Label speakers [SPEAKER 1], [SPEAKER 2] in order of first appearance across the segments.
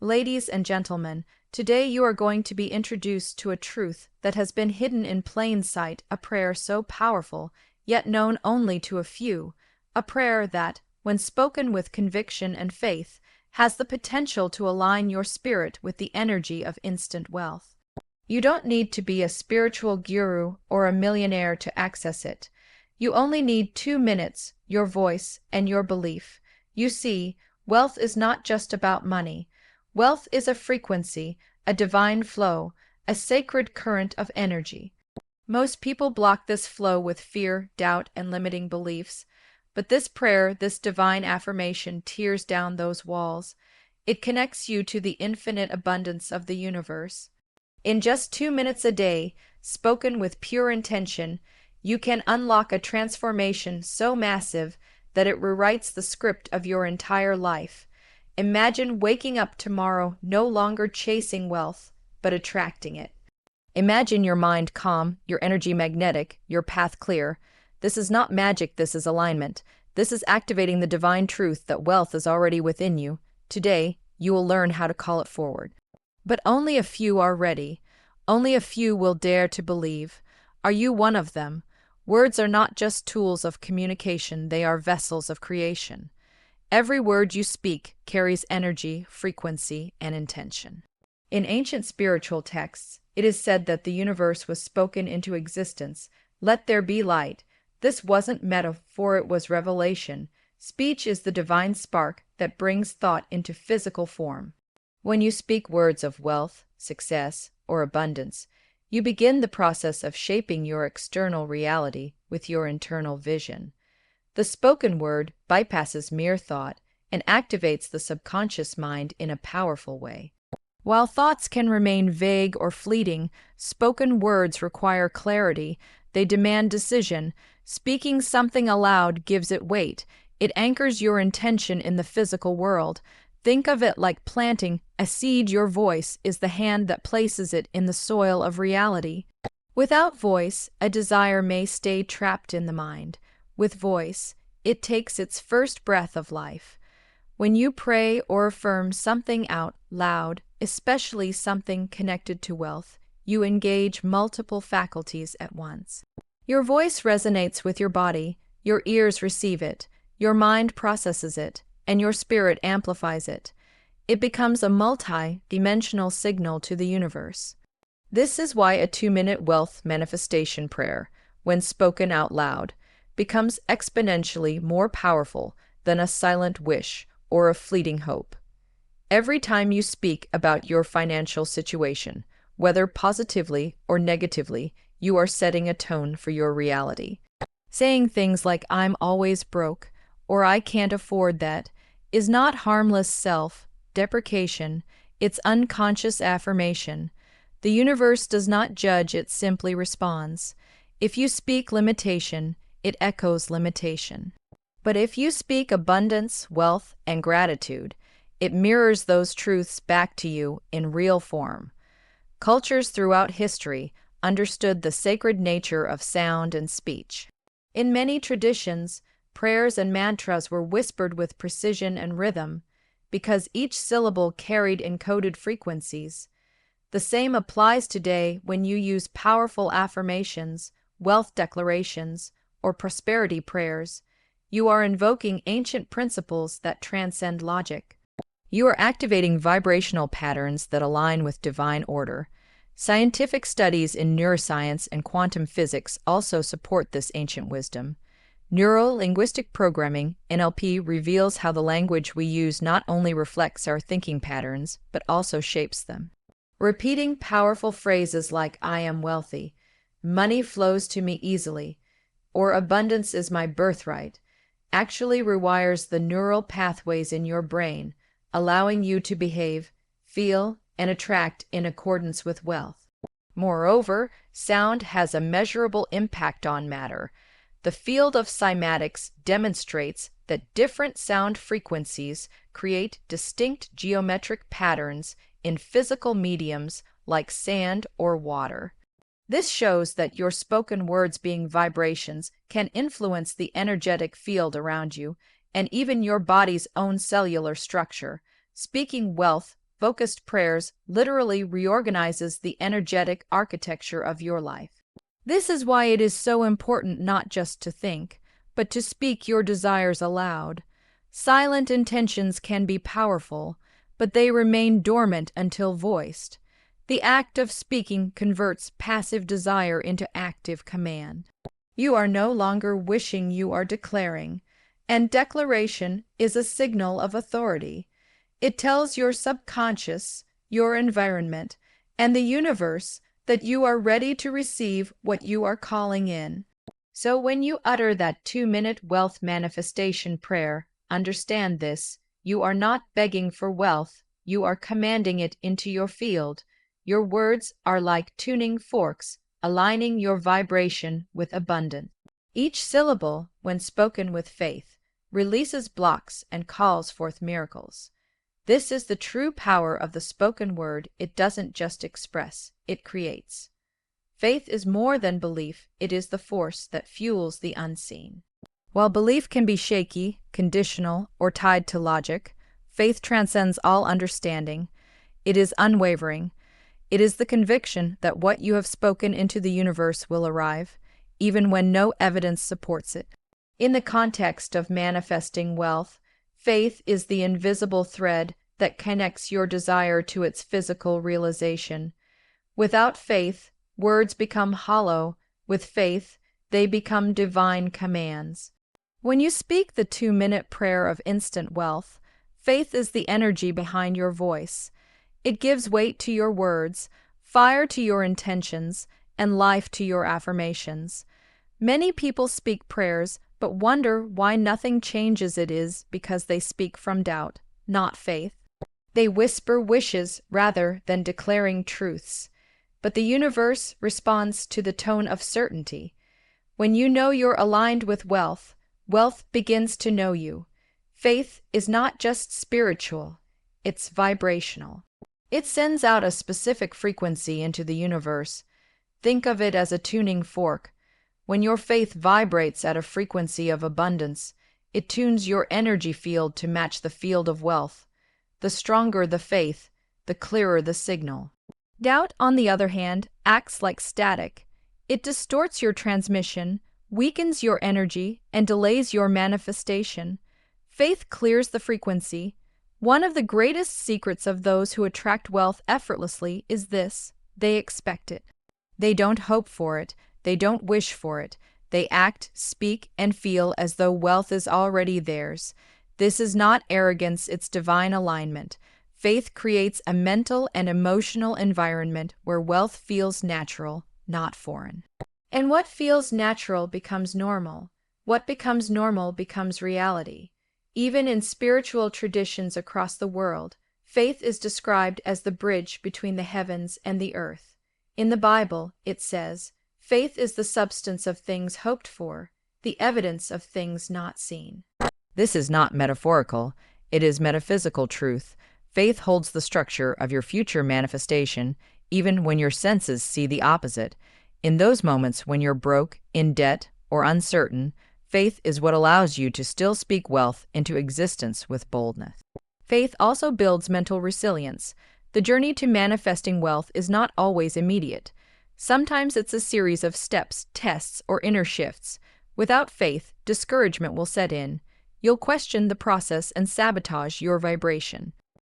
[SPEAKER 1] Ladies and gentlemen, today you are going to be introduced to a truth that has been hidden in plain sight, a prayer so powerful, yet known only to a few, a prayer that, when spoken with conviction and faith, has the potential to align your spirit with the energy of instant wealth. You don't need to be a spiritual guru or a millionaire to access it. You only need 2 minutes, your voice, and your belief. You see, wealth is not just about money. Wealth is a frequency, a divine flow, a sacred current of energy. Most people block this flow with fear, doubt, and limiting beliefs. But this prayer, this divine affirmation, tears down those walls. It connects you to the infinite abundance of the universe. In just 2 minutes a day, spoken with pure intention, you can unlock a transformation so massive that it rewrites the script of your entire life. Imagine waking up tomorrow no longer chasing wealth, but attracting it. Imagine your mind calm, your energy magnetic, your path clear. This is not magic, this is alignment. This is activating the divine truth that wealth is already within you. Today, you will learn how to call it forward. But only a few are ready. Only a few will dare to believe. Are you one of them? Words are not just tools of communication, they are vessels of creation. Every word you speak carries energy, frequency, and intention. In ancient spiritual texts, it is said that the universe was spoken into existence. Let there be light. This wasn't metaphor, it was revelation. Speech is the divine spark that brings thought into physical form. When you speak words of wealth, success, or abundance, you begin the process of shaping your external reality with your internal vision. The spoken word bypasses mere thought and activates the subconscious mind in a powerful way. While thoughts can remain vague or fleeting, spoken words require clarity. They demand decision. Speaking something aloud gives it weight. It anchors your intention in the physical world. Think of it like planting a seed. Your voice is the hand that places it in the soil of reality. Without voice, a desire may stay trapped in the mind. With voice, it takes its first breath of life. When you pray or affirm something out loud, especially something connected to wealth, you engage multiple faculties at once. Your voice resonates with your body, your ears receive it, your mind processes it, and your spirit amplifies it. It becomes a multi-dimensional signal to the universe. This is why a 2-minute wealth manifestation prayer, when spoken out loud, becomes exponentially more powerful than a silent wish or a fleeting hope. Every time you speak about your financial situation, whether positively or negatively, you are setting a tone for your reality. Saying things like, "I'm always broke," or "I can't afford that," is not harmless self-deprecation, it's unconscious affirmation. The universe does not judge, it simply responds. If you speak limitation, it echoes limitation. But if you speak abundance, wealth, and gratitude, it mirrors those truths back to you in real form. Cultures throughout history understood the sacred nature of sound and speech. In many traditions, prayers and mantras were whispered with precision and rhythm, because each syllable carried encoded frequencies. The same applies today when you use powerful affirmations, wealth declarations, or prosperity prayers. You are invoking ancient principles that transcend logic. You are activating vibrational patterns that align with divine order. Scientific studies in neuroscience and quantum physics also support this ancient wisdom. Neuro-linguistic programming, NLP, reveals how the language we use not only reflects our thinking patterns, but also shapes them. Repeating powerful phrases like "I am wealthy," "money flows to me easily," or "abundance is my birthright," actually rewires the neural pathways in your brain, allowing you to behave, feel, and attract in accordance with wealth. Moreover, sound has a measurable impact on matter. The field of cymatics demonstrates that different sound frequencies create distinct geometric patterns in physical mediums like sand or water. This shows that your spoken words, being vibrations, can influence the energetic field around you and even your body's own cellular structure. Speaking wealth focused prayers literally reorganizes the energetic architecture of your life. This is why it is so important not just to think, but to speak your desires aloud. Silent intentions can be powerful, but they remain dormant until voiced. The act of speaking converts passive desire into active command. You are no longer wishing, you are declaring, and declaration is a signal of authority. It tells your subconscious, your environment, and the universe that you are ready to receive what you are calling in. So when you utter that 2-minute wealth manifestation prayer, understand this: you are not begging for wealth, you are commanding it into your field. Your words are like tuning forks, aligning your vibration with abundance. Each syllable, when spoken with faith, releases blocks and calls forth miracles. This is the true power of the spoken word. It doesn't just express, it creates. Faith is more than belief, it is the force that fuels the unseen. While belief can be shaky, conditional, or tied to logic, faith transcends all understanding. It is unwavering. It is the conviction that what you have spoken into the universe will arrive, even when no evidence supports it. In the context of manifesting wealth, faith is the invisible thread that connects your desire to its physical realization. Without faith, words become hollow. With faith, they become divine commands. When you speak the 2-minute prayer of instant wealth, faith is the energy behind your voice. It gives weight to your words, fire to your intentions, and life to your affirmations. Many people speak prayers but wonder why nothing changes. It is because they speak from doubt, not faith. They whisper wishes rather than declaring truths. But the universe responds to the tone of certainty. When you know you're aligned with wealth, wealth begins to know you. Faith is not just spiritual, it's vibrational. It sends out a specific frequency into the universe. Think of it as a tuning fork. When your faith vibrates at a frequency of abundance, it tunes your energy field to match the field of wealth. The stronger the faith, the clearer the signal. Doubt, on the other hand, acts like static. It distorts your transmission, weakens your energy, and delays your manifestation. Faith clears the frequency. One of the greatest secrets of those who attract wealth effortlessly is this: they expect it. They don't hope for it. They don't wish for it. They act, speak, and feel as though wealth is already theirs. This is not arrogance, it's divine alignment. Faith creates a mental and emotional environment where wealth feels natural, not foreign. And what feels natural becomes normal. What becomes normal becomes reality. Even in spiritual traditions across the world, faith is described as the bridge between the heavens and the earth. In the Bible, it says, "Faith is the substance of things hoped for, the evidence of things not seen." This is not metaphorical, it is metaphysical truth. Faith holds the structure of your future manifestation, even when your senses see the opposite. In those moments when you're broke, in debt, or uncertain, faith is what allows you to still speak wealth into existence with boldness. Faith also builds mental resilience. The journey to manifesting wealth is not always immediate. Sometimes it's a series of steps, tests, or inner shifts. Without faith, discouragement will set in. You'll question the process and sabotage your vibration.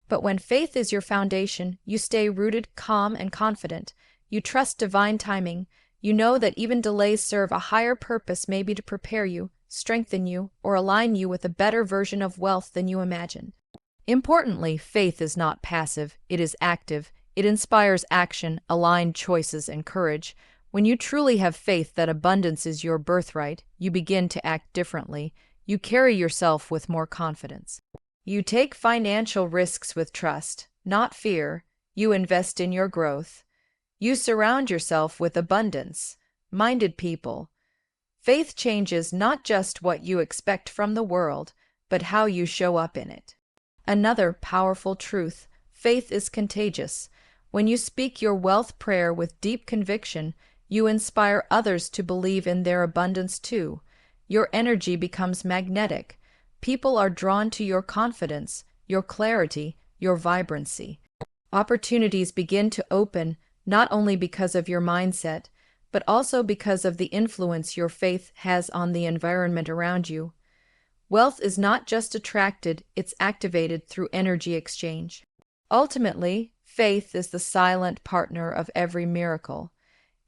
[SPEAKER 1] But when faith is your foundation, you stay rooted, calm, and confident. You trust divine timing. You know that even delays serve a higher purpose, maybe to prepare you, strengthen you, or align you with a better version of wealth than you imagined. Importantly, faith is not passive, it is active. It inspires action, aligned choices, and courage. When you truly have faith that abundance is your birthright, you begin to act differently. You carry yourself with more confidence. You take financial risks with trust, not fear. You invest in your growth. You surround yourself with abundance-minded people. Faith changes not just what you expect from the world, but how you show up in it. Another powerful truth: faith is contagious. When you speak your wealth prayer with deep conviction, you inspire others to believe in their abundance too. Your energy becomes magnetic. People are drawn to your confidence, your clarity, your vibrancy. Opportunities begin to open not only because of your mindset, but also because of the influence your faith has on the environment around you. Wealth is not just attracted, it's activated through energy exchange. Ultimately, faith is the silent partner of every miracle.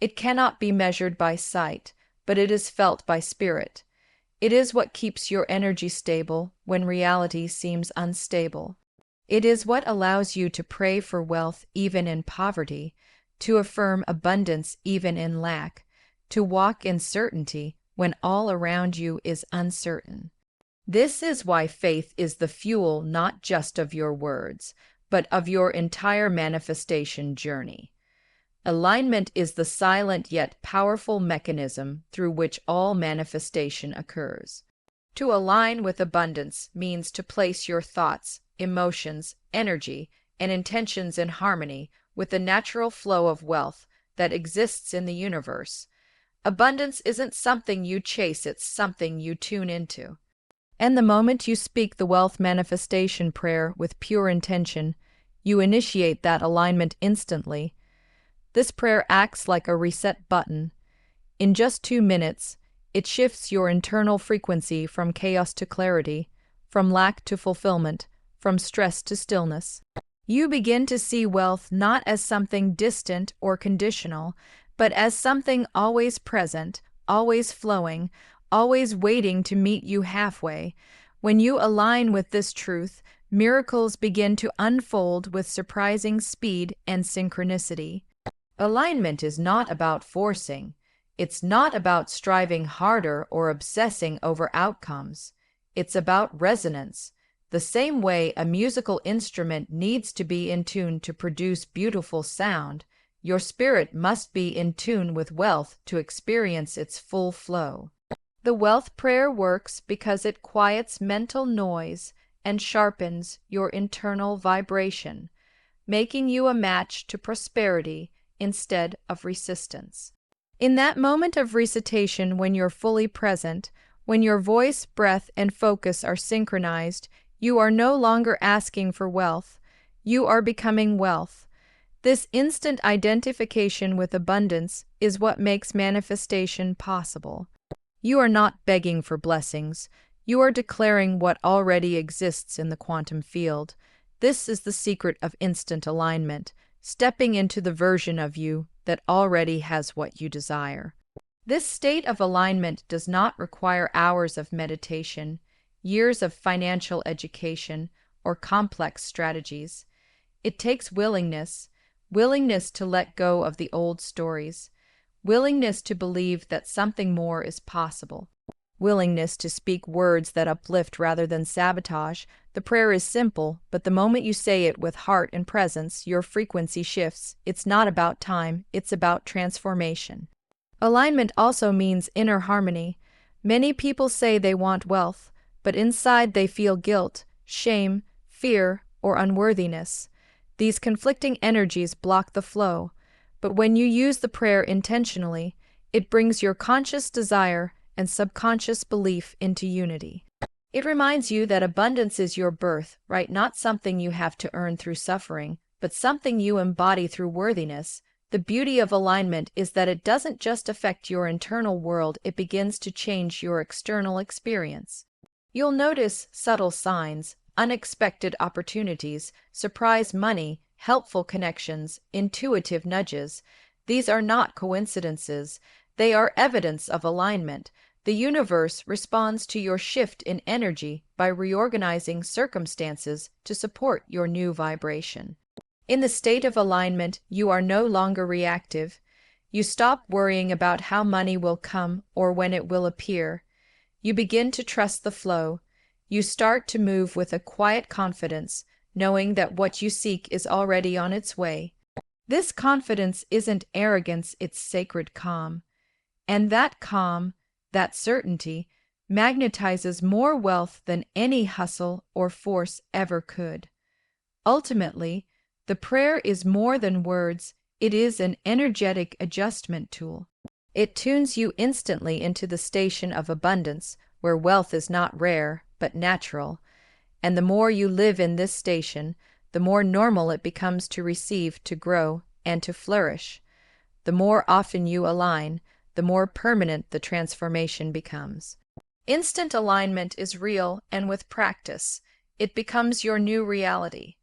[SPEAKER 1] It cannot be measured by sight, but it is felt by spirit. It is what keeps your energy stable when reality seems unstable. It is what allows you to pray for wealth even in poverty, to affirm abundance even in lack, to walk in certainty when all around you is uncertain. This is why faith is the fuel not just of your words, but of your entire manifestation journey. Alignment is the silent yet powerful mechanism through which all manifestation occurs. To align with abundance means to place your thoughts, emotions, energy, and intentions in harmony with the natural flow of wealth that exists in the universe. Abundance isn't something you chase, it's something you tune into. And the moment you speak the wealth manifestation prayer with pure intention, you initiate that alignment instantly. This prayer acts like a reset button. In just 2 minutes, it shifts your internal frequency from chaos to clarity, from lack to fulfillment, from stress to stillness. You begin to see wealth not as something distant or conditional, but as something always present, always flowing, always waiting to meet you halfway. When you align with this truth, miracles begin to unfold with surprising speed and synchronicity. Alignment is not about forcing. It's not about striving harder or obsessing over outcomes. It's about resonance. The same way a musical instrument needs to be in tune to produce beautiful sound, your spirit must be in tune with wealth to experience its full flow. The wealth prayer works because it quiets mental noise and sharpens your internal vibration, making you a match to prosperity instead of resistance. In that moment of recitation, when you're fully present, when your voice, breath, and focus are synchronized, you are no longer asking for wealth, you are becoming wealth. This instant identification with abundance is what makes manifestation possible. You are not begging for blessings, you are declaring what already exists in the quantum field. This is the secret of instant alignment, stepping into the version of you that already has what you desire. This state of alignment does not require hours of meditation, years of financial education, or complex strategies. It takes willingness to let go of the old stories, willingness to believe that something more is possible, willingness to speak words that uplift rather than sabotage. The prayer is simple, but the moment you say it with heart and presence, your frequency shifts. It's not about time, it's about transformation. Alignment also means inner harmony. Many people say they want wealth, but inside they feel guilt, shame, fear, or unworthiness. These conflicting energies block the flow, but when you use the prayer intentionally, it brings your conscious desire and subconscious belief into unity. It reminds you that abundance is your birthright, not something you have to earn through suffering, but something you embody through worthiness. The beauty of alignment is that it doesn't just affect your internal world, it begins to change your external experience. You'll notice subtle signs, unexpected opportunities, surprise money, helpful connections, intuitive nudges. These are not coincidences, they are evidence of alignment. The universe responds to your shift in energy by reorganizing circumstances to support your new vibration. In the state of alignment, you are no longer reactive. You stop worrying about how money will come or when it will appear. You begin to trust the flow. You start to move with a quiet confidence, knowing that what you seek is already on its way. This confidence isn't arrogance, it's sacred calm. And that calm, that certainty, magnetizes more wealth than any hustle or force ever could. Ultimately, the prayer is more than words, it is an energetic adjustment tool. It tunes you instantly into the station of abundance, where wealth is not rare, but natural. And the more you live in this station, the more normal it becomes to receive, to grow, and to flourish. The more often you align, the more permanent the transformation becomes. Instant alignment is real, and with practice, it becomes your new reality.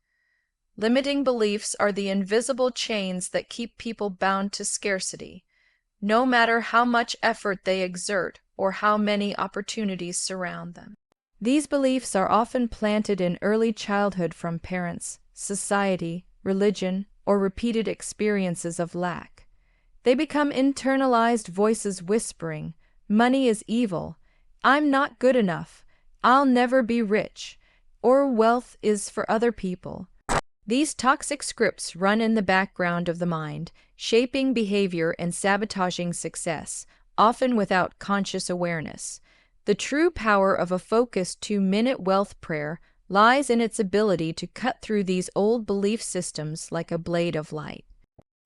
[SPEAKER 1] Limiting beliefs are the invisible chains that keep people bound to scarcity, no matter how much effort they exert or how many opportunities surround them. These beliefs are often planted in early childhood from parents, society, religion, or repeated experiences of lack. They become internalized voices whispering, "Money is evil," "I'm not good enough," "I'll never be rich," or "wealth is for other people." These toxic scripts run in the background of the mind, shaping behavior and sabotaging success, often without conscious awareness. The true power of a focused 2-minute wealth prayer lies in its ability to cut through these old belief systems like a blade of light.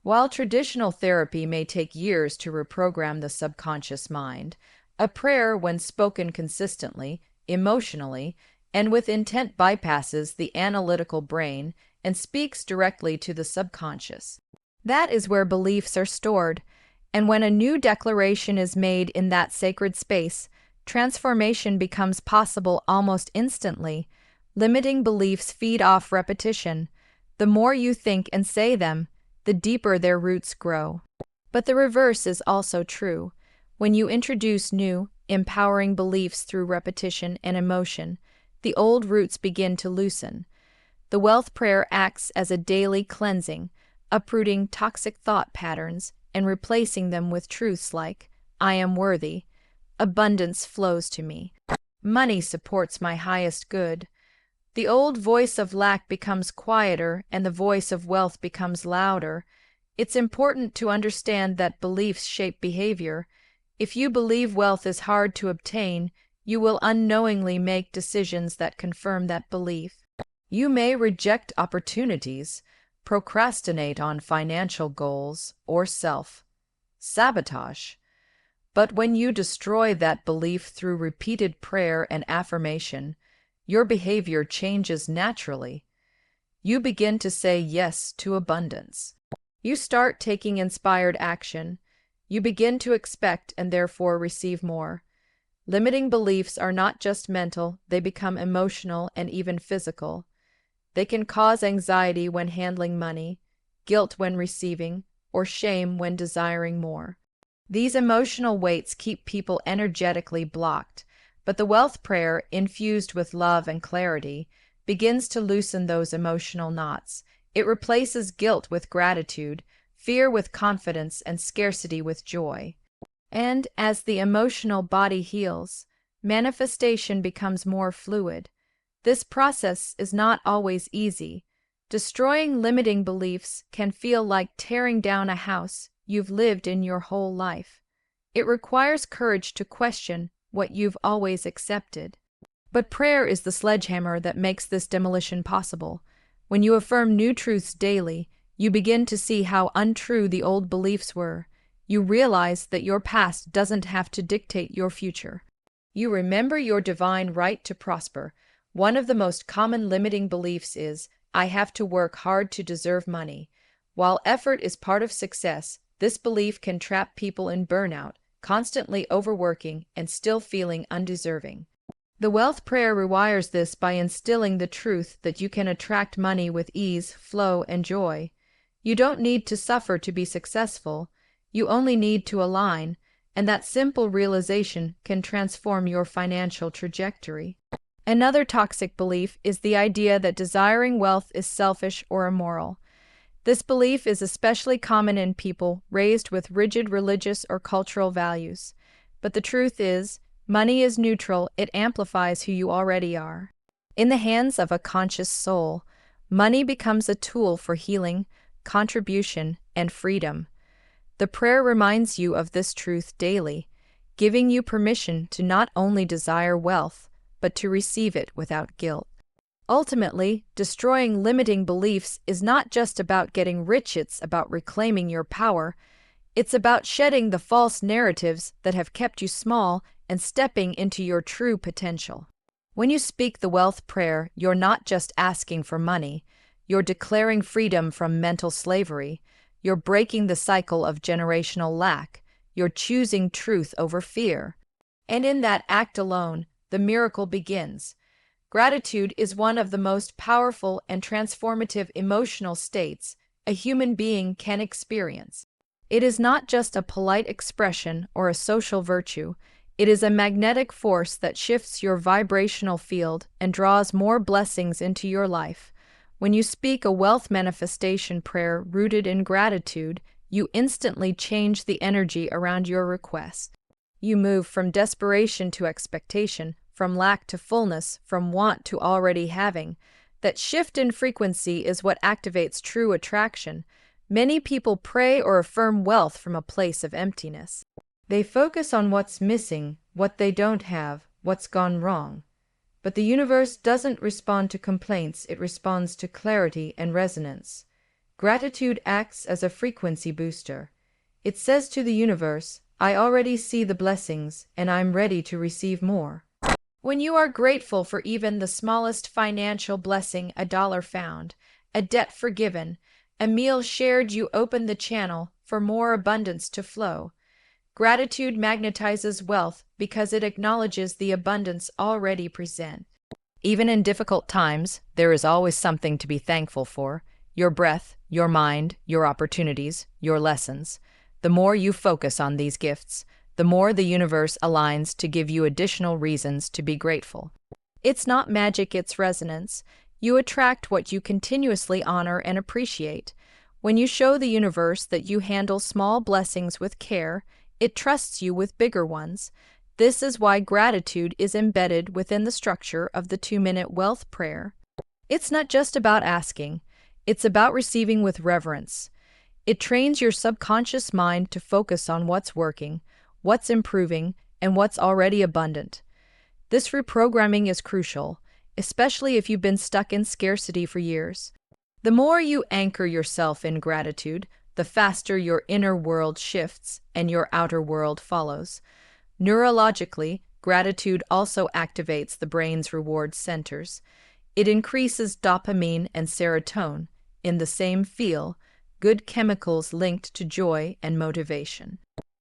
[SPEAKER 1] While traditional therapy may take years to reprogram the subconscious mind, a prayer, when spoken consistently, emotionally, and with intent, bypasses the analytical brain and speaks directly to the subconscious. That is where beliefs are stored, and when a new declaration is made in that sacred space, transformation becomes possible almost instantly. Limiting beliefs feed off repetition. The more you think and say them, the deeper their roots grow. But the reverse is also true. When you introduce new, empowering beliefs through repetition and emotion, the old roots begin to loosen. The wealth prayer acts as a daily cleansing, uprooting toxic thought patterns and replacing them with truths like, "I am worthy," "Abundance flows to me," "Money supports my highest good." The old voice of lack becomes quieter and the voice of wealth becomes louder. It's important to understand that beliefs shape behavior. If you believe wealth is hard to obtain, you will unknowingly make decisions that confirm that belief. You may reject opportunities, procrastinate on financial goals, or self-sabotage. But when you destroy that belief through repeated prayer and affirmation, your behavior changes naturally. You begin to say yes to abundance. You start taking inspired action. You begin to expect and therefore receive more. Limiting beliefs are not just mental, they become emotional and even physical. They can cause anxiety when handling money, guilt when receiving, or shame when desiring more. These emotional weights keep people energetically blocked, but the wealth prayer, infused with love and clarity, begins to loosen those emotional knots. It replaces guilt with gratitude, fear with confidence, and scarcity with joy. And as the emotional body heals, manifestation becomes more fluid. This process is not always easy. Destroying limiting beliefs can feel like tearing down a house you've lived in your whole life. It requires courage to question what you've always accepted. But prayer is the sledgehammer that makes this demolition possible. When you affirm new truths daily, you begin to see how untrue the old beliefs were. You realize that your past doesn't have to dictate your future. You remember your divine right to prosper. One of the most common limiting beliefs is, "I have to work hard to deserve money." While effort is part of success, this belief can trap people in burnout, constantly overworking and still feeling undeserving. The wealth prayer rewires this by instilling the truth that you can attract money with ease, flow, and joy. You don't need to suffer to be successful. You only need to align, and that simple realization can transform your financial trajectory. Another toxic belief is the idea that desiring wealth is selfish or immoral. This belief is especially common in people raised with rigid religious or cultural values. But the truth is, money is neutral, it amplifies who you already are. In the hands of a conscious soul, money becomes a tool for healing, contribution, and freedom. The prayer reminds you of this truth daily, giving you permission to not only desire wealth, but to receive it without guilt. Ultimately, destroying limiting beliefs is not just about getting rich, it's about reclaiming your power. It's about shedding the false narratives that have kept you small and stepping into your true potential. When you speak the wealth prayer, you're not just asking for money, You're declaring freedom from mental slavery. You're breaking the cycle of generational lack. You're choosing truth over fear. And in that act alone, the miracle begins. Gratitude is one of the most powerful and transformative emotional states a human being can experience. It is not just a polite expression or a social virtue. It is a magnetic force that shifts your vibrational field and draws more blessings into your life. When you speak a wealth manifestation prayer rooted in gratitude, you instantly change the energy around your request. You move from desperation to expectation, from lack to fullness, from want to already having. That shift in frequency is what activates true attraction. Many people pray or affirm wealth from a place of emptiness. They focus on what's missing, what they don't have, what's gone wrong. But the universe doesn't respond to complaints, it responds to clarity and resonance. Gratitude acts as a frequency booster. It says to the universe, I already see the blessings, and I'm ready to receive more. When you are grateful for even the smallest financial blessing, a dollar found, a debt forgiven, a meal shared, you open the channel for more abundance to flow. Gratitude magnetizes wealth because it acknowledges the abundance already present. Even in difficult times, there is always something to be thankful for. Your breath, your mind, your opportunities, your lessons. The more you focus on these gifts, the more the universe aligns to give you additional reasons to be grateful. It's not magic, it's resonance. You attract what you continuously honor and appreciate. When you show the universe that you handle small blessings with care, it trusts you with bigger ones. This is why gratitude is embedded within the structure of the 2-minute wealth prayer. It's not just about asking, it's about receiving with reverence. It trains your subconscious mind to focus on what's working, what's improving, and what's already abundant. This reprogramming is crucial, especially if you've been stuck in scarcity for years. The more you anchor yourself in gratitude, the faster your inner world shifts and your outer world follows. Neurologically, gratitude also activates the brain's reward centers. It increases dopamine and serotonin in the same feel, good chemicals linked to joy and motivation.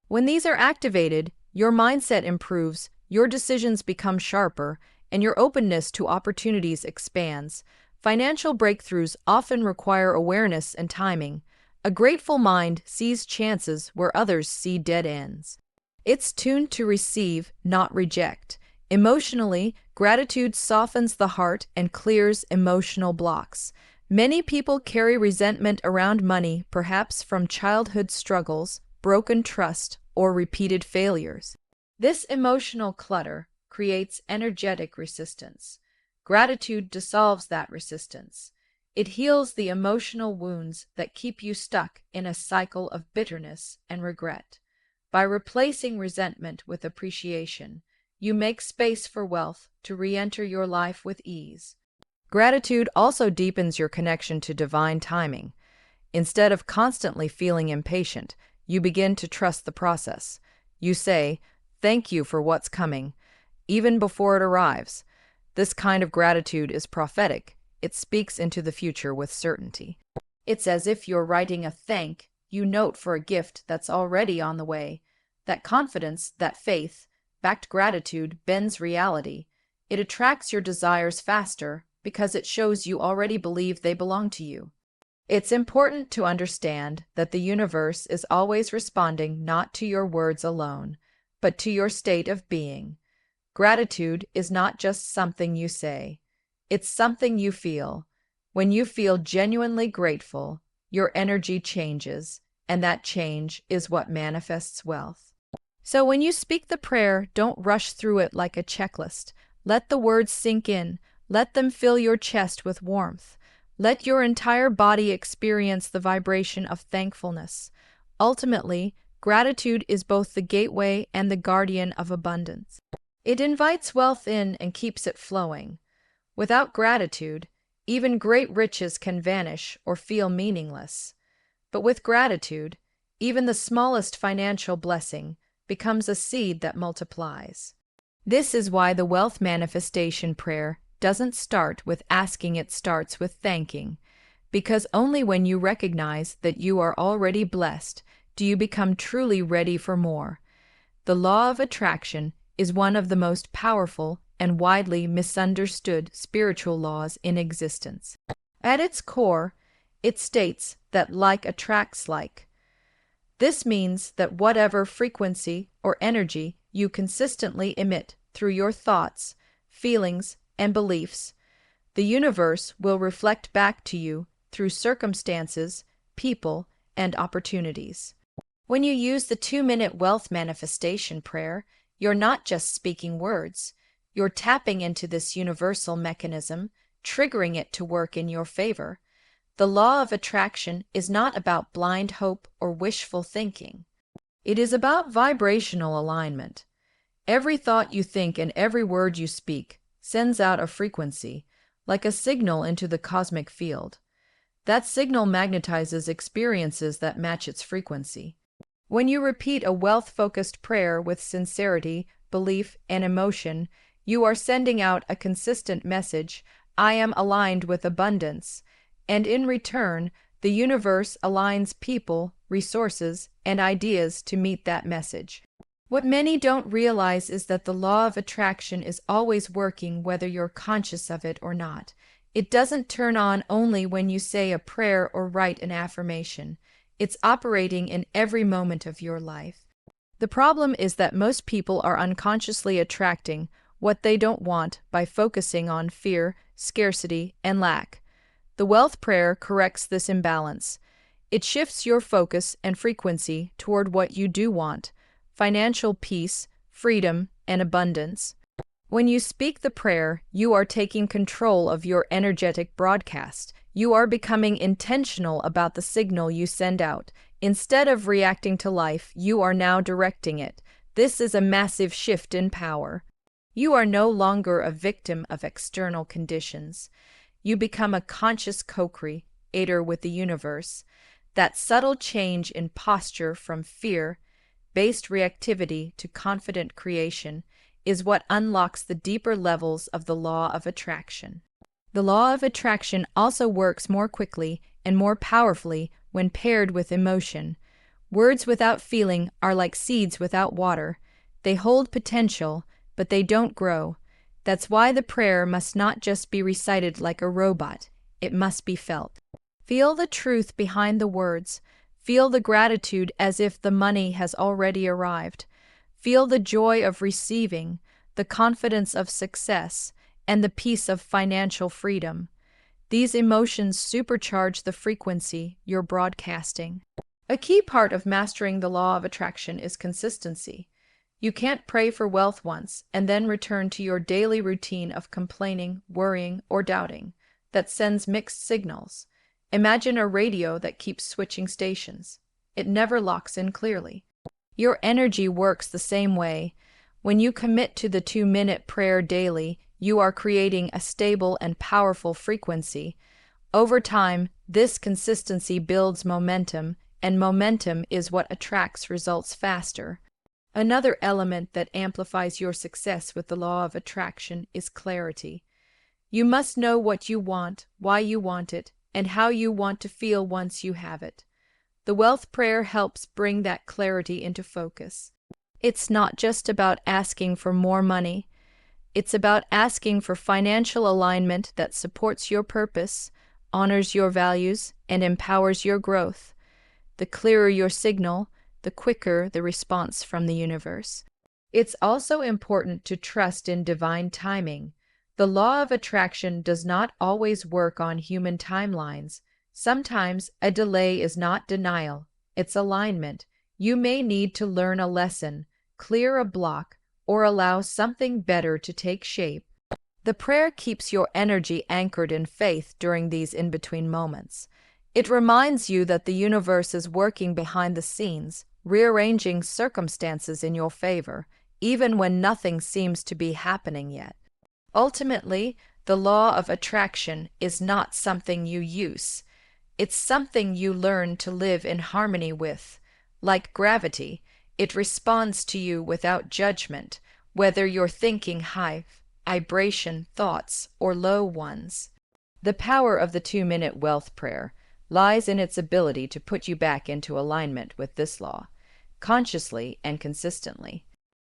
[SPEAKER 1] When these are activated, your mindset improves, your decisions become sharper, and your openness to opportunities expands. Financial breakthroughs often require awareness and timing. A grateful mind sees chances where others see dead ends. It's tuned to receive, not reject. Emotionally, gratitude softens the heart and clears emotional blocks. Many people carry resentment around money, perhaps from childhood struggles, broken trust, or repeated failures. This emotional clutter creates energetic resistance. Gratitude dissolves that resistance. It heals the emotional wounds that keep you stuck in a cycle of bitterness and regret. By replacing resentment with appreciation, you make space for wealth to re-enter your life with ease. Gratitude also deepens your connection to divine timing. Instead of constantly feeling impatient, you begin to trust the process. You say, "Thank you for what's coming," even before it arrives. This kind of gratitude is prophetic. It speaks into the future with certainty. It's as if you're writing a thank you note for a gift that's already on the way. That confidence, that faith, backed gratitude bends reality. It attracts your desires faster because it shows you already believe they belong to you. It's important to understand that the universe is always responding not to your words alone, but to your state of being. Gratitude is not just something you say. It's something you feel. When you feel genuinely grateful, your energy changes, and that change is what manifests wealth. So when you speak the prayer, don't rush through it like a checklist. Let the words sink in. Let them fill your chest with warmth. Let your entire body experience the vibration of thankfulness. Ultimately, gratitude is both the gateway and the guardian of abundance. It invites wealth in and keeps it flowing. Without gratitude, even great riches can vanish or feel meaningless. But with gratitude, even the smallest financial blessing becomes a seed that multiplies. This is why the wealth manifestation prayer doesn't start with asking, it starts with thanking. because only when you recognize that you are already blessed do you become truly ready for more. The law of attraction is one of the most powerful and widely misunderstood spiritual laws in existence. At its core, it states that like attracts like. This means that whatever frequency or energy you consistently emit through your thoughts, feelings, and beliefs, the universe will reflect back to you through circumstances, people, and opportunities. When you use the 2-minute wealth manifestation prayer, you're not just speaking words. You're tapping into this universal mechanism, triggering it to work in your favor. The law of attraction is not about blind hope or wishful thinking. It is about vibrational alignment. Every thought you think and every word you speak sends out a frequency, like a signal into the cosmic field. That signal magnetizes experiences that match its frequency. When you repeat a wealth-focused prayer with sincerity, belief, and emotion, you are sending out a consistent message: I am aligned with abundance. And in return, the universe aligns people, resources, and ideas to meet that message. What many don't realize is that the law of attraction is always working whether you're conscious of it or not. It doesn't turn on only when you say a prayer or write an affirmation. It's operating in every moment of your life. The problem is that most people are unconsciously attracting what they don't want by focusing on fear, scarcity, and lack. The wealth prayer corrects this imbalance. It shifts your focus and frequency toward what you do want: financial peace, freedom, and abundance. When you speak the prayer, you are taking control of your energetic broadcast. You are becoming intentional about the signal you send out. Instead of reacting to life, you are now directing it. This is a massive shift in power. You are no longer a victim of external conditions. You become a conscious co-creator with the universe. That subtle change in posture from fear-based reactivity to confident creation is what unlocks the deeper levels of the law of attraction. The law of attraction also works more quickly and more powerfully when paired with emotion. Words without feeling are like seeds without water. They hold potential, but they don't grow. That's why the prayer must not just be recited like a robot. It must be felt. Feel the truth behind the words. Feel the gratitude as if the money has already arrived. Feel the joy of receiving, the confidence of success, and the peace of financial freedom. These emotions supercharge the frequency you're broadcasting. A key part of mastering the law of attraction is consistency. You can't pray for wealth once and then return to your daily routine of complaining, worrying, or doubting. That sends mixed signals. Imagine a radio that keeps switching stations. It never locks in clearly. Your energy works the same way. When you commit to the 2-minute prayer daily, you are creating a stable and powerful frequency. Over time, this consistency builds momentum, and momentum is what attracts results faster. Another element that amplifies your success with the law of attraction is clarity. You must know what you want, why you want it, and how you want to feel once you have it. The wealth prayer helps bring that clarity into focus. It's not just about asking for more money. It's about asking for financial alignment that supports your purpose, honors your values, and empowers your growth. The clearer your signal, the quicker the response from the universe. It's also important to trust in divine timing. The law of attraction does not always work on human timelines. Sometimes a delay is not denial, it's alignment. You may need to learn a lesson, clear a block, or allow something better to take shape. The prayer keeps your energy anchored in faith during these in-between moments. It reminds you that the universe is working behind the scenes, rearranging circumstances in your favor, even when nothing seems to be happening yet. Ultimately, the law of attraction is not something you use. It's something you learn to live in harmony with. Like gravity, it responds to you without judgment, whether you're thinking high vibration thoughts or low ones. The power of the 2-minute wealth prayer lies in its ability to put you back into alignment with this law, consciously and consistently.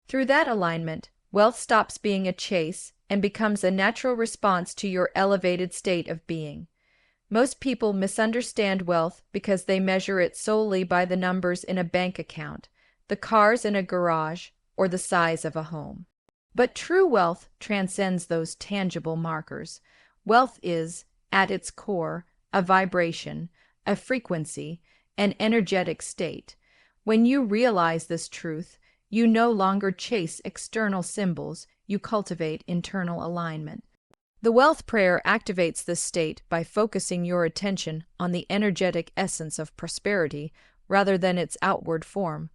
[SPEAKER 1] Through that alignment, wealth stops being a chase and becomes a natural response to your elevated state of being. Most people misunderstand wealth because they measure it solely by the numbers in a bank account, the cars in a garage, or the size of a home. But true wealth transcends those tangible markers. Wealth is, at its core, a vibration, a frequency, an energetic state. When you realize this truth, you no longer chase external symbols, you cultivate internal alignment. The wealth prayer activates this state by focusing your attention on the energetic essence of prosperity rather than its outward form.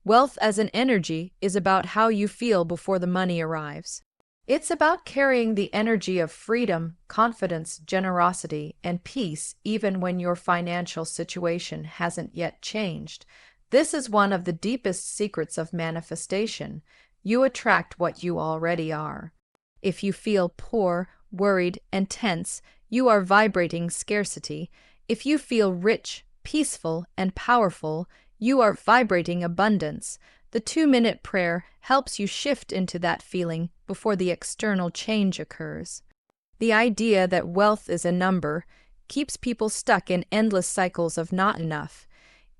[SPEAKER 1] Wealth as an energy is about how you feel before the money arrives. It's about carrying the energy of freedom, confidence, generosity, and peace even when your financial situation hasn't yet changed. This is one of the deepest secrets of manifestation. You attract what you already are. If you feel poor, worried, and tense, you are vibrating scarcity. If you feel rich, peaceful, and powerful, you are vibrating abundance. The 2-minute prayer helps you shift into that feeling before the external change occurs. The idea that wealth is a number keeps people stuck in endless cycles of not enough.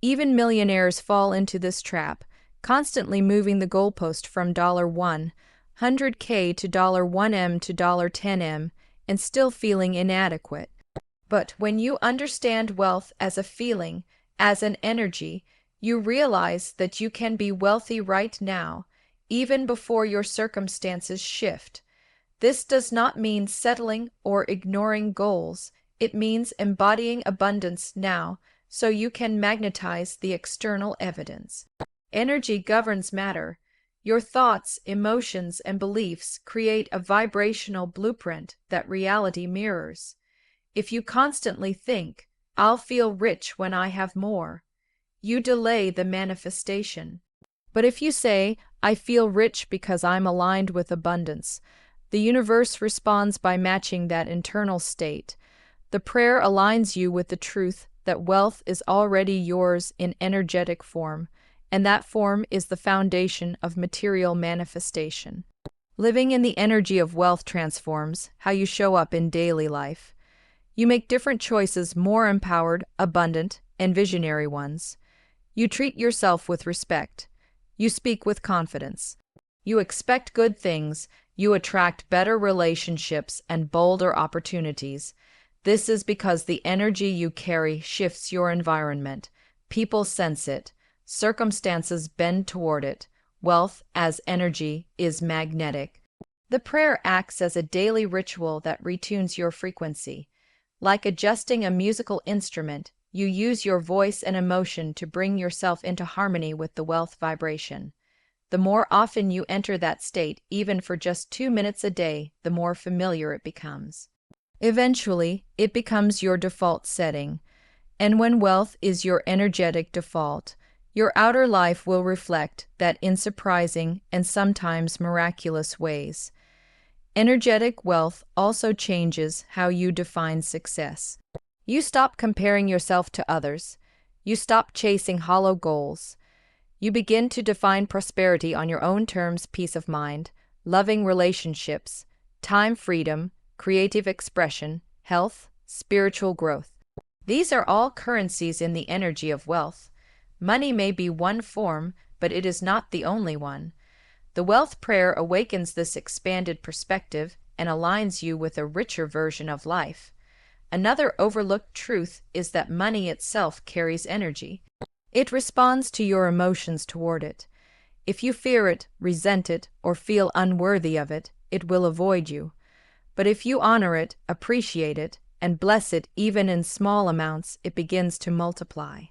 [SPEAKER 1] Even millionaires fall into this trap, constantly moving the goalpost from $100K to $1M to $10M and still feeling inadequate. But when you understand wealth as a feeling, as an energy, you realize that you can be wealthy right now, even before your circumstances shift. This does not mean settling or ignoring goals. It means embodying abundance now so you can magnetize the external evidence. Energy governs matter. Your thoughts, emotions, and beliefs create a vibrational blueprint that reality mirrors. If you constantly think, "I'll feel rich when I have more," you delay the manifestation. But if you say, "I feel rich because I'm aligned with abundance," the universe responds by matching that internal state. The prayer aligns you with the truth that wealth is already yours in energetic form, and that form is the foundation of material manifestation. Living in the energy of wealth transforms how you show up in daily life. You make different choices, more empowered, abundant, and visionary ones. You treat yourself with respect. You speak with confidence. You expect good things. You attract better relationships and bolder opportunities. This is because the energy you carry shifts your environment. People sense it. Circumstances bend toward it. Wealth as energy is magnetic. The prayer acts as a daily ritual that retunes your frequency. Like adjusting a musical instrument, you use your voice and emotion to bring yourself into harmony with the wealth vibration. The more often you enter that state, even for just 2 minutes a day, the more familiar it becomes. Eventually, it becomes your default setting. And when wealth is your energetic default, your outer life will reflect that in surprising and sometimes miraculous ways. Energetic wealth also changes how you define success. You stop comparing yourself to others. You stop chasing hollow goals. You begin to define prosperity on your own terms: peace of mind, loving relationships, time freedom, creative expression, health, spiritual growth. These are all currencies in the energy of wealth. Money may be one form, but it is not the only one. The wealth prayer awakens this expanded perspective and aligns you with a richer version of life. Another overlooked truth is that money itself carries energy. It responds to your emotions toward it. If you fear it, resent it, or feel unworthy of it, it will avoid you. But if you honor it, appreciate it, and bless it even in small amounts, it begins to multiply.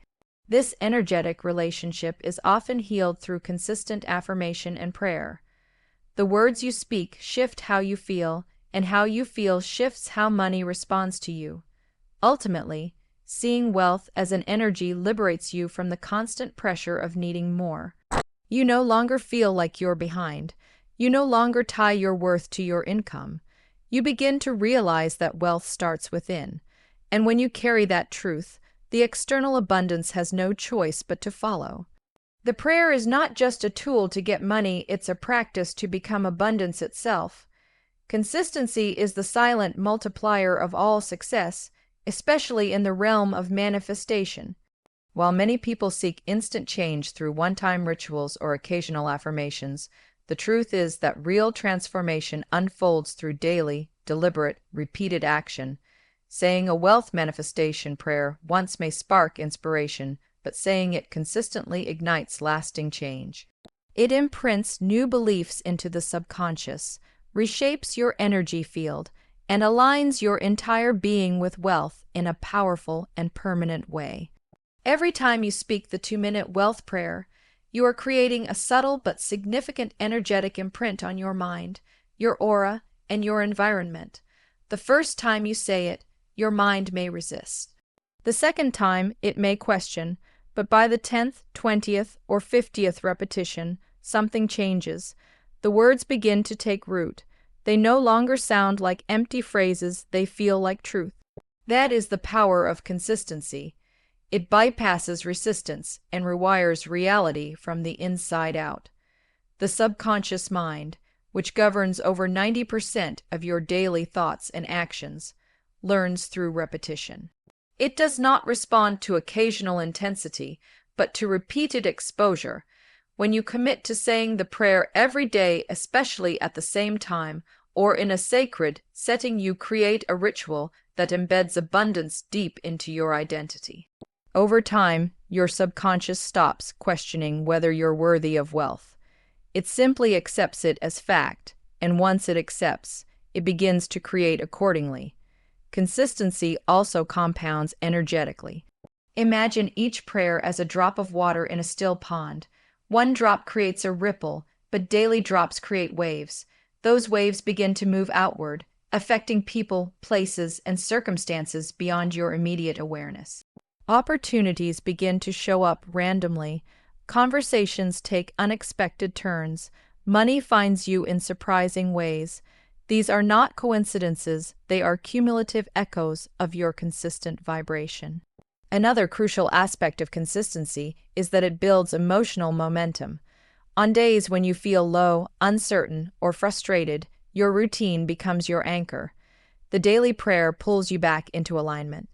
[SPEAKER 1] This energetic relationship is often healed through consistent affirmation and prayer. The words you speak shift how you feel, and how you feel shifts how money responds to you. Ultimately, seeing wealth as an energy liberates you from the constant pressure of needing more. You no longer feel like you're behind. You no longer tie your worth to your income. You begin to realize that wealth starts within, and when you carry that truth, the external abundance has no choice but to follow. The prayer is not just a tool to get money, it's a practice to become abundance itself. Consistency is the silent multiplier of all success, especially in the realm of manifestation. While many people seek instant change through one-time rituals or occasional affirmations, the truth is that real transformation unfolds through daily, deliberate, repeated action. Saying a wealth manifestation prayer once may spark inspiration, but saying it consistently ignites lasting change. It imprints new beliefs into the subconscious, reshapes your energy field, and aligns your entire being with wealth in a powerful and permanent way. Every time you speak the 2-minute wealth prayer, you are creating a subtle but significant energetic imprint on your mind, your aura, and your environment. The first time you say it, your mind may resist. The second time, it may question, but by the 10th, 20th, or 50th repetition, something changes. The words begin to take root. They no longer sound like empty phrases, they feel like truth. That is the power of consistency. It bypasses resistance and rewires reality from the inside out. The subconscious mind, which governs over 90% of your daily thoughts and actions, learns through repetition. It does not respond to occasional intensity, but to repeated exposure. When you commit to saying the prayer every day, especially at the same time, or in a sacred setting, you create a ritual that embeds abundance deep into your identity. Over time, your subconscious stops questioning whether you're worthy of wealth. It simply accepts it as fact, and once it accepts, it begins to create accordingly. Consistency also compounds energetically. Imagine each prayer as a drop of water in a still pond. One drop creates a ripple, but daily drops create waves. Those waves begin to move outward, affecting people, places, and circumstances beyond your immediate awareness. Opportunities begin to show up randomly. Conversations take unexpected turns. Money finds you in surprising ways. These are not coincidences, they are cumulative echoes of your consistent vibration. Another crucial aspect of consistency is that it builds emotional momentum. On days when you feel low, uncertain, or frustrated, your routine becomes your anchor. The daily prayer pulls you back into alignment.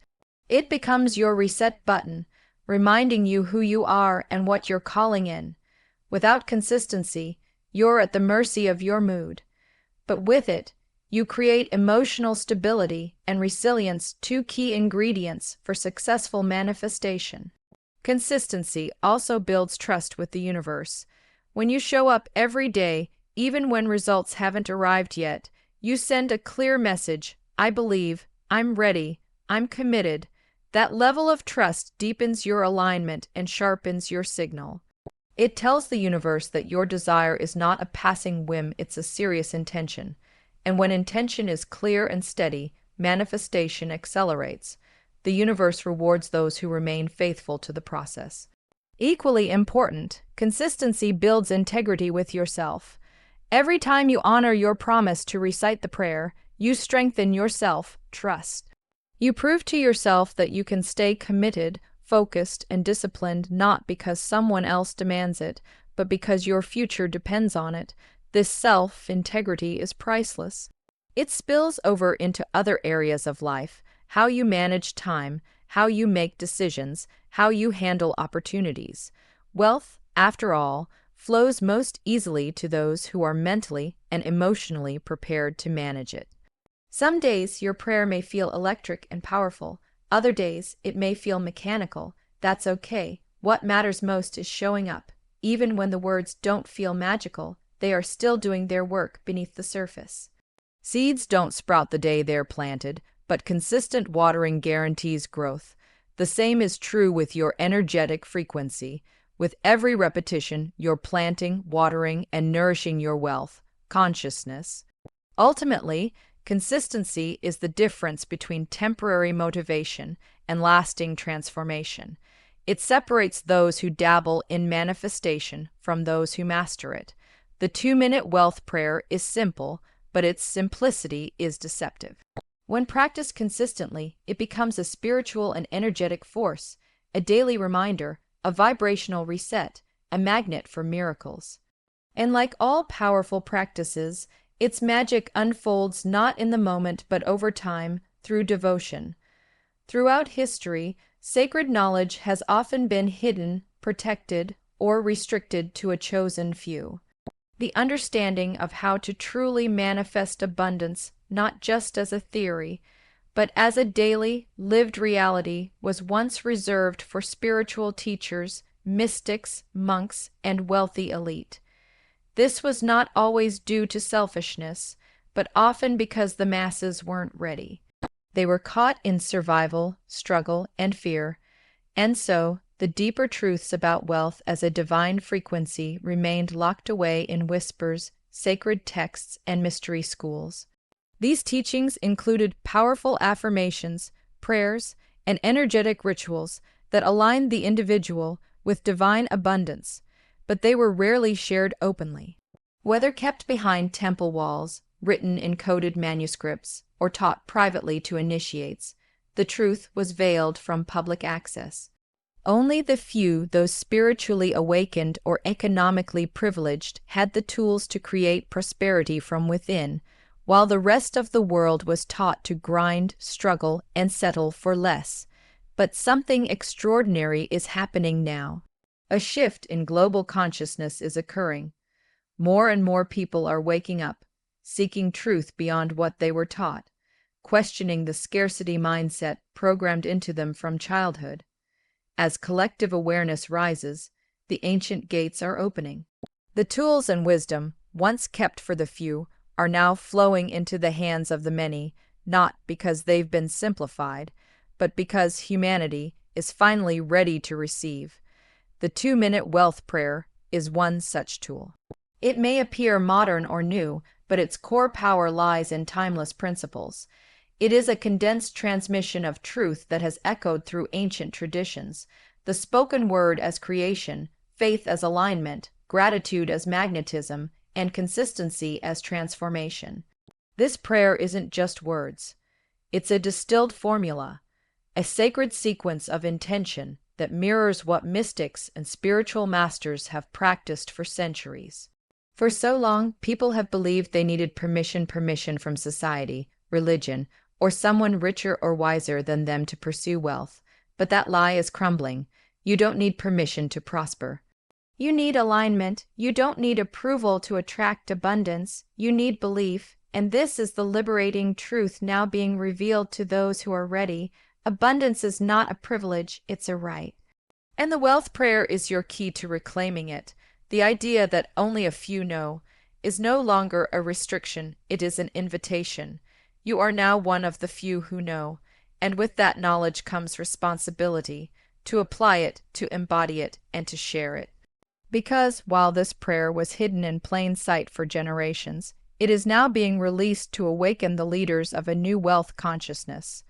[SPEAKER 1] It becomes your reset button, reminding you who you are and what you're calling in. Without consistency, you're at the mercy of your mood. But with it, you create emotional stability and resilience, two key ingredients for successful manifestation. Consistency also builds trust with the universe. When you show up every day, even when results haven't arrived yet, you send a clear message: I believe, I'm ready, I'm committed. That level of trust deepens your alignment and sharpens your signal. It tells the universe that your desire is not a passing whim, it's a serious intention. And when intention is clear and steady, manifestation accelerates. The universe rewards those who remain faithful to the process. Equally important, consistency builds integrity with yourself. Every time you honor your promise to recite the prayer, you strengthen your self-trust. You prove to yourself that you can stay committed, focused, and disciplined not because someone else demands it, but because your future depends on it. This self-integrity is priceless. It spills over into other areas of life: how you manage time, how you make decisions, how you handle opportunities. Wealth, after all, flows most easily to those who are mentally and emotionally prepared to manage it. Some days your prayer may feel electric and powerful. Other days it may feel mechanical. That's okay. What matters most is showing up. Even when the words don't feel magical, they are still doing their work beneath the surface. Seeds don't sprout the day they're planted, but consistent watering guarantees growth. The same is true with your energetic frequency. With every repetition, you're planting, watering, and nourishing your wealth, consciousness. Ultimately, consistency is the difference between temporary motivation and lasting transformation. It separates those who dabble in manifestation from those who master it. The 2-minute wealth prayer is simple, but its simplicity is deceptive. When practiced consistently, it becomes a spiritual and energetic force, a daily reminder, a vibrational reset, a magnet for miracles. And like all powerful practices, its magic unfolds not in the moment but over time through devotion. Throughout history, sacred knowledge has often been hidden, protected, or restricted to a chosen few. The understanding of how to truly manifest abundance, not just as a theory, but as a daily, lived reality, was once reserved for spiritual teachers, mystics, monks, and wealthy elite. This was not always due to selfishness, but often because the masses weren't ready. They were caught in survival, struggle, and fear, and so the deeper truths about wealth as a divine frequency remained locked away in whispers, sacred texts, and mystery schools. These teachings included powerful affirmations, prayers, and energetic rituals that aligned the individual with divine abundance, but they were rarely shared openly. Whether kept behind temple walls, written in coded manuscripts, or taught privately to initiates, the truth was veiled from public access. Only the few, those spiritually awakened or economically privileged, had the tools to create prosperity from within, while the rest of the world was taught to grind, struggle, and settle for less. But something extraordinary is happening now. A shift in global consciousness is occurring. More and more people are waking up, seeking truth beyond what they were taught, questioning the scarcity mindset programmed into them from childhood. As collective awareness rises, the ancient gates are opening. The tools and wisdom, once kept for the few, are now flowing into the hands of the many, not because they've been simplified, but because humanity is finally ready to receive. The 2-minute wealth prayer is one such tool. It may appear modern or new, but its core power lies in timeless principles. It is a condensed transmission of truth that has echoed through ancient traditions, the spoken word as creation, faith as alignment, gratitude as magnetism, and consistency as transformation. This prayer isn't just words. It's a distilled formula, a sacred sequence of intention that mirrors what mystics and spiritual masters have practiced for centuries. For so long, people have believed they needed permission from society, religion, or someone richer or wiser than them to pursue wealth. But that lie is crumbling. You don't need permission to prosper. You need alignment. You don't need approval to attract abundance. You need belief. And this is the liberating truth now being revealed to those who are ready. Abundance is not a privilege, it's a right. And the wealth prayer is your key to reclaiming it. The idea that only a few know is no longer a restriction, it is an invitation. You are now one of the few who know, and with that knowledge comes responsibility to apply it, to embody it, and to share it. Because while this prayer was hidden in plain sight for generations, it is now being released to awaken the leaders of a new wealth consciousness.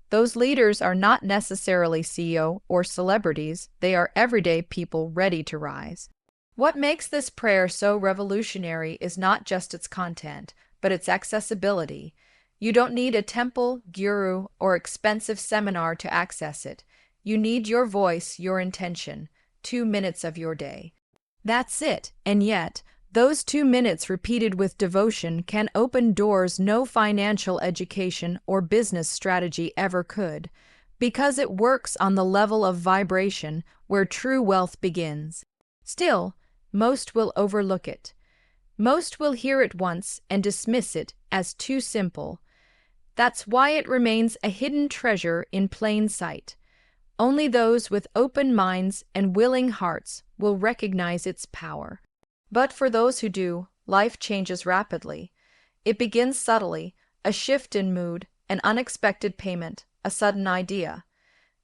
[SPEAKER 1] Those leaders are not necessarily CEO or celebrities, they are everyday people ready to rise. What makes this prayer so revolutionary is not just its content, but its accessibility. You don't need a temple, guru, or expensive seminar to access it. You need your voice, your intention, 2 minutes of your day. That's it, and yet, those 2 minutes repeated with devotion can open doors no financial education or business strategy ever could, because it works on the level of vibration where true wealth begins. Still, most will overlook it. Most will hear it once and dismiss it as too simple. That's why it remains a hidden treasure in plain sight. Only those with open minds and willing hearts will recognize its power. But for those who do, life changes rapidly. It begins subtly, a shift in mood, an unexpected payment, a sudden idea.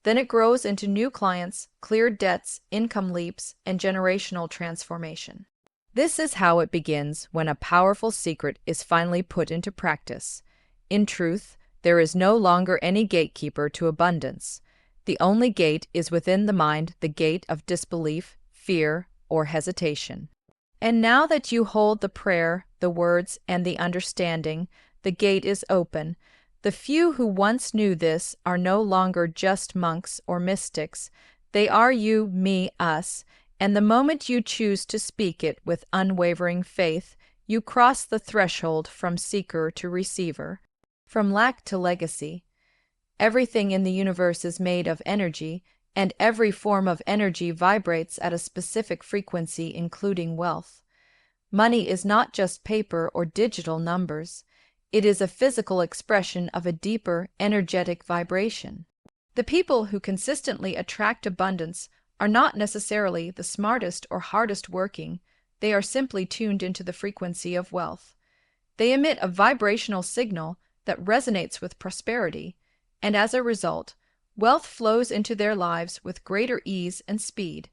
[SPEAKER 1] Then it grows into new clients, cleared debts, income leaps, and generational transformation. This is how it begins when a powerful secret is finally put into practice. In truth, there is no longer any gatekeeper to abundance. The only gate is within the mind, the gate of disbelief, fear, or hesitation. And now that you hold the prayer, the words, and the understanding, the gate is open. The few who once knew this are no longer just monks or mystics. They are you, me, us, and the moment you choose to speak it with unwavering faith, you cross the threshold from seeker to receiver, from lack to legacy. Everything in the universe is made of energy, and every form of energy vibrates at a specific frequency, including wealth. Money is not just paper or digital numbers. It is a physical expression of a deeper, energetic vibration. The people who consistently attract abundance are not necessarily the smartest or hardest working. They are simply tuned into the frequency of wealth. They emit a vibrational signal that resonates with prosperity, and as a result, wealth flows into their lives with greater ease and speed.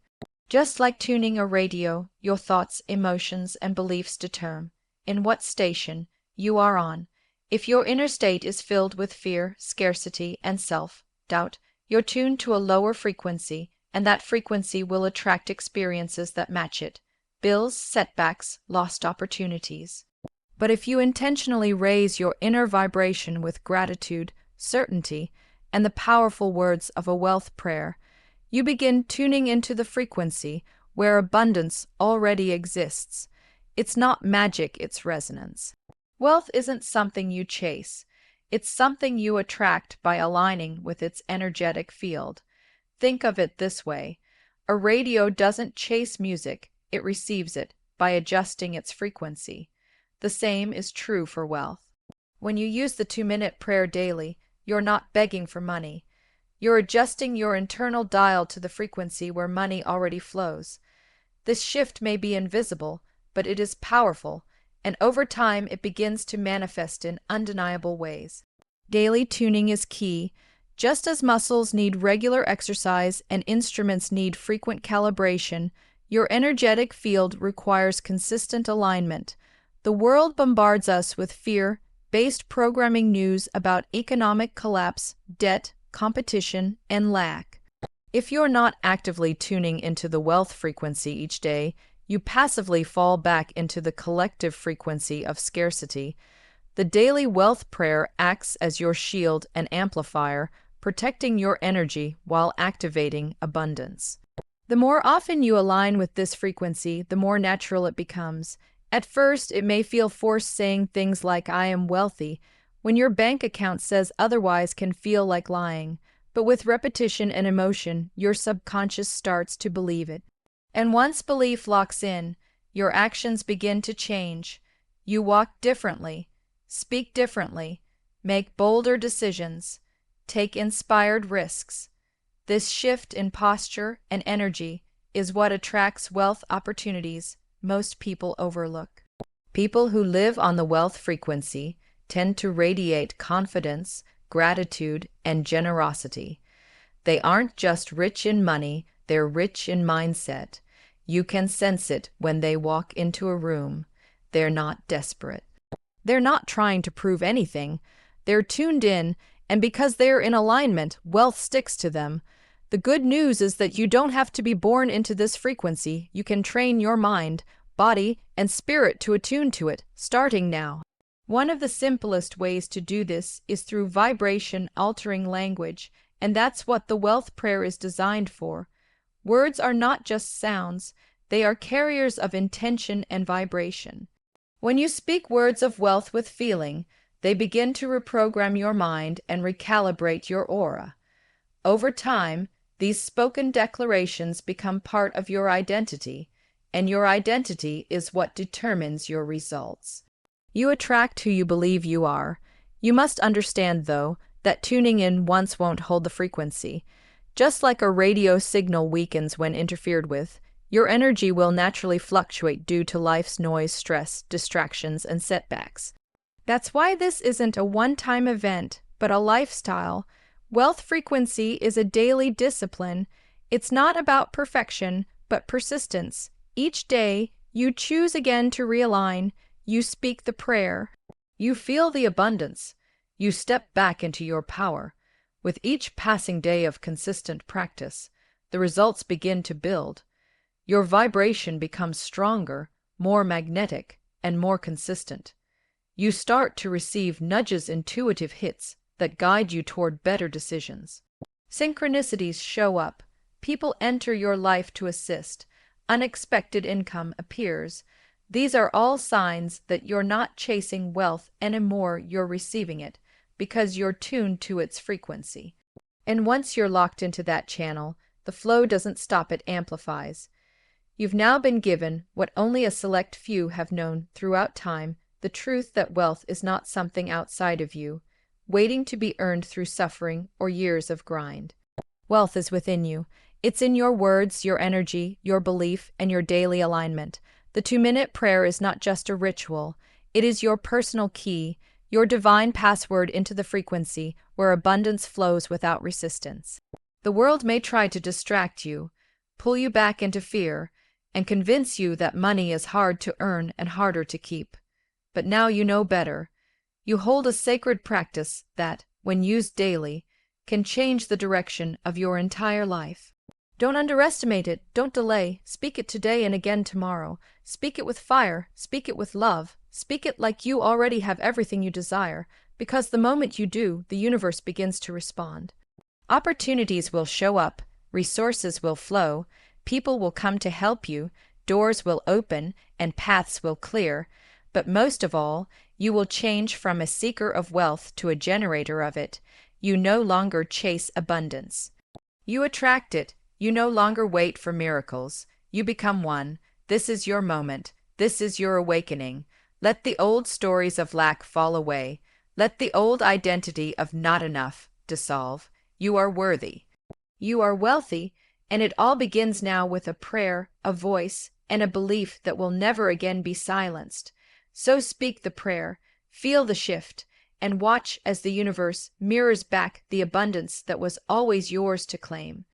[SPEAKER 1] Just like tuning a radio, your thoughts, emotions, and beliefs determine in what station you are on. If your inner state is filled with fear, scarcity, and self-doubt, you're tuned to a lower frequency, and that frequency will attract experiences that match it: bills, setbacks, lost opportunities. But if you intentionally raise your inner vibration with gratitude, certainty, and the powerful words of a wealth prayer, you begin tuning into the frequency where abundance already exists. It's not magic, it's resonance. Wealth isn't something you chase. It's something you attract by aligning with its energetic field. Think of it this way: a radio doesn't chase music, it receives it by adjusting its frequency. The same is true for wealth. When you use the 2-minute prayer daily, you're not begging for money. You're adjusting your internal dial to the frequency where money already flows. This shift may be invisible, but it is powerful, and over time it begins to manifest in undeniable ways. Daily tuning is key. Just as muscles need regular exercise and instruments need frequent calibration, your energetic field requires consistent alignment. The world bombards us with fear-based programming news about economic collapse, debt, competition, and lack. If you're not actively tuning into the wealth frequency each day, you passively fall back into the collective frequency of scarcity. The daily wealth prayer acts as your shield and amplifier, protecting your energy while activating abundance. The more often you align with this frequency, the more natural it becomes. At first, it may feel forced, saying things like, "I am wealthy," when your bank account says otherwise can feel like lying. But with repetition and emotion, your subconscious starts to believe it. And once belief locks in, your actions begin to change. You walk differently, speak differently, make bolder decisions, take inspired risks. This shift in posture and energy is what attracts wealth opportunities most people overlook. People who live on the wealth frequency tend to radiate confidence, gratitude, and generosity. They aren't just rich in money, they're rich in mindset. You can sense it when they walk into a room. They're not desperate. They're not trying to prove anything. They're tuned in, and because they're in alignment, wealth sticks to them. The good news is that you don't have to be born into this frequency. You can train your mind, body, and spirit to attune to it, starting now. One of the simplest ways to do this is through vibration-altering language, and that's what the wealth prayer is designed for. Words are not just sounds, they are carriers of intention and vibration. When you speak words of wealth with feeling, they begin to reprogram your mind and recalibrate your aura. Over time, these spoken declarations become part of your identity, and your identity is what determines your results. You attract who you believe you are. You must understand, though, that tuning in once won't hold the frequency. Just like a radio signal weakens when interfered with, your energy will naturally fluctuate due to life's noise, stress, distractions, and setbacks. That's why this isn't a one-time event, but a lifestyle. Wealth frequency is a daily discipline. It's not about perfection, but persistence. Each day, you choose again to realign. You speak the prayer. You feel the abundance. You step back into your power. With each passing day of consistent practice, the results begin to build. Your vibration becomes stronger, more magnetic, and more consistent. You start to receive nudges, intuitive hits that guide you toward better decisions. Synchronicities show up. People enter your life to assist. Unexpected income appears. These are all signs that you're not chasing wealth anymore, you're receiving it, because you're tuned to its frequency. And once you're locked into that channel, the flow doesn't stop, it amplifies. You've now been given what only a select few have known throughout time, the truth that wealth is not something outside of you, waiting to be earned through suffering or years of grind. Wealth is within you. It's in your words, your energy, your belief, and your daily alignment. The 2-minute prayer is not just a ritual. It is your personal key, your divine password into the frequency where abundance flows without resistance. The world may try to distract you, pull you back into fear, and convince you that money is hard to earn and harder to keep. But now you know better. You hold a sacred practice that, when used daily, can change the direction of your entire life. Don't underestimate it. Don't delay. Speak it today and again tomorrow. Speak it with fire. Speak it with love. Speak it like you already have everything you desire, because the moment you do, the universe begins to respond. Opportunities will show up, resources will flow, people will come to help you, doors will open, and paths will clear. But most of all, you will change from a seeker of wealth to a generator of it. You no longer chase abundance. You attract it. You no longer wait for miracles. You become one. This is your moment. This is your awakening. Let the old stories of lack fall away. Let the old identity of not enough dissolve. You are worthy. You are wealthy, and it all begins now with a prayer, a voice, and a belief that will never again be silenced. So speak the prayer, feel the shift, and watch as the universe mirrors back the abundance that was always yours to claim.